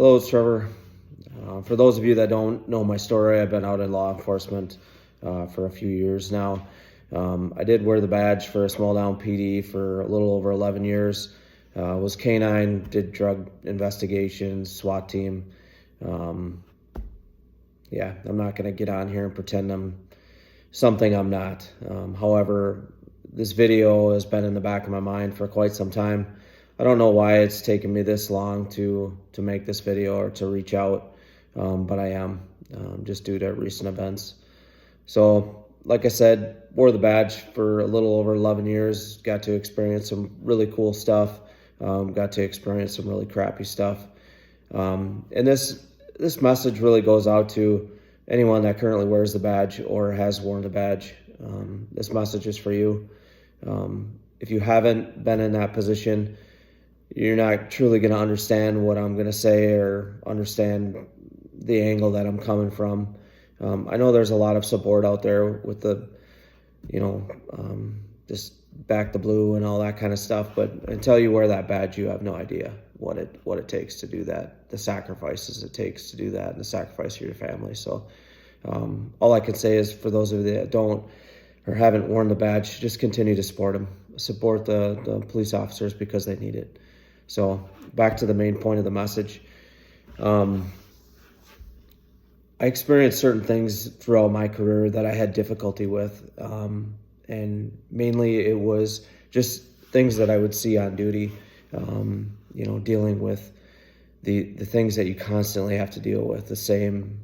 Hello, it's Trevor. For those of you that don't know my story, I've been out in law enforcement for a few years now. I did wear the badge for a small town PD for a little over 11 years. Was K-9, did drug investigations, SWAT team. Yeah, I'm not going to get on here and pretend I'm something I'm not. However, this video has been in the back of my mind for quite some time. I don't know why it's taken me this long to make this video or to reach out, but I am, just due to recent events. So, like I said, wore the badge for a little over 11 years, got to experience some really cool stuff, got to experience some really crappy stuff. And this message really goes out to anyone that currently wears the badge or has worn the badge. This message is for you. If you haven't been in that position, you're not truly going to understand what I'm going to say or understand the angle that I'm coming from. I know there's a lot of support out there with the, just back the blue and all that kind of stuff. But until you wear that badge, you have no idea what it takes to do that, the sacrifices it takes to do that, and the sacrifice for your family. So all I can say is for those of you that don't or haven't worn the badge, just continue to support them. Support the police officers because they need it. So back to the main point of the message. I experienced certain things throughout my career that I had difficulty with. And mainly it was just things that I would see on duty, dealing with the things that you constantly have to deal with, the same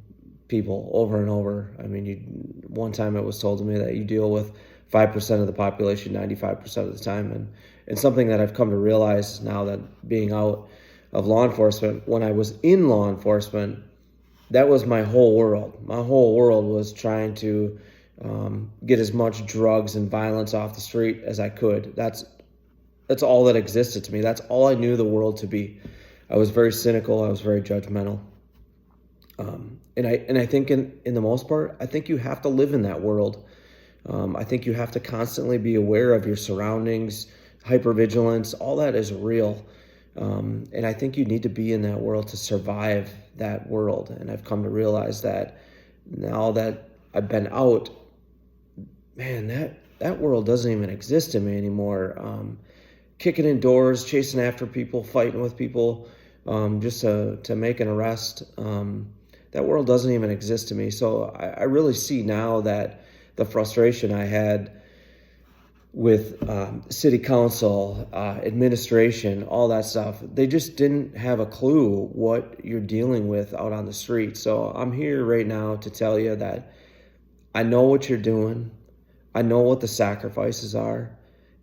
people over and over. I mean, one time it was told to me that you deal with 5% of the population 95% of the time. And something that I've come to realize now that being out of law enforcement, when I was in law enforcement, that was my whole world. My whole world was trying to get as much drugs and violence off the street as I could. That's all that existed to me. That's all I knew the world to be. I was very cynical. I was very judgmental. And I think in the most part, I think you have to live in that world. I think you have to constantly be aware of your surroundings, hypervigilance, all that is real. And I think you need to be in that world to survive that world. And I've come to realize that now that I've been out, man, that world doesn't even exist to me anymore. Kicking in doors, chasing after people, fighting with people, just to make an arrest. That world doesn't even exist to me. So I really see now that the frustration I had with city council, administration, all that stuff, they just didn't have a clue what you're dealing with out on the street. So I'm here right now to tell you that I know what you're doing. I know what the sacrifices are.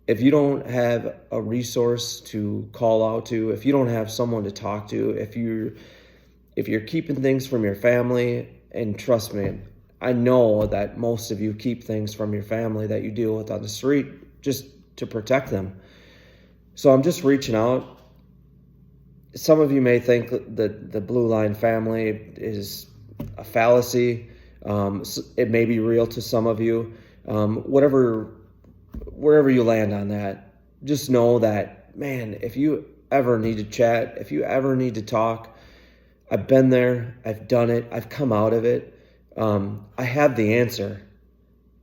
If you don't have a resource to call out to, if you don't have someone to talk to, if you're keeping things from your family, and trust me, I know that most of you keep things from your family that you deal with on the street just to protect them. So I'm just reaching out. Some of you may think that the Blue Line family is a fallacy. It may be real to some of you. Wherever you land on that, just know that, man, if you ever need to chat, if you ever need to talk, I've been there, I've done it, I've come out of it. I have the answer.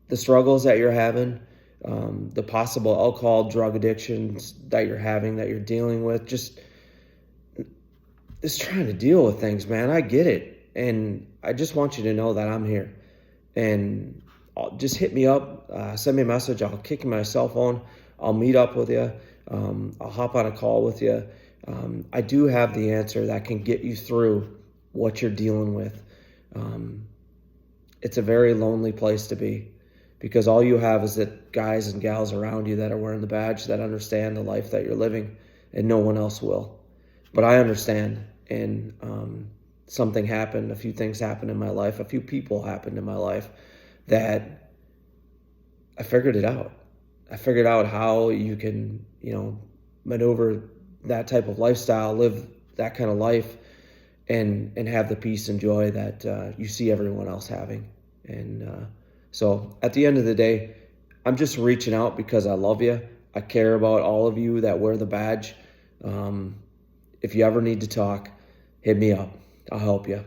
The struggles that you're having, the possible alcohol, drug addictions that you're having, that you're dealing with, just trying to deal with things, man. I get it. And I just want you to know that I'm here. And just hit me up, send me a message. I'll kick my cell phone. I'll meet up with you. I'll hop on a call with you. I do have the answer that can get you through what you're dealing with. It's a very lonely place to be because all you have is that guys and gals around you that are wearing the badge that understand the life that you're living, and no one else will. But I understand, and something happened, a few things happened in my life, a few people happened in my life that I figured it out. I figured out how you can, maneuver that type of lifestyle, live that kind of life, and have the peace and joy that you see everyone else having. And so at the end of the day, I'm just reaching out because I love you. I care about all of you that wear the badge. If you ever need to talk, hit me up. I'll help you.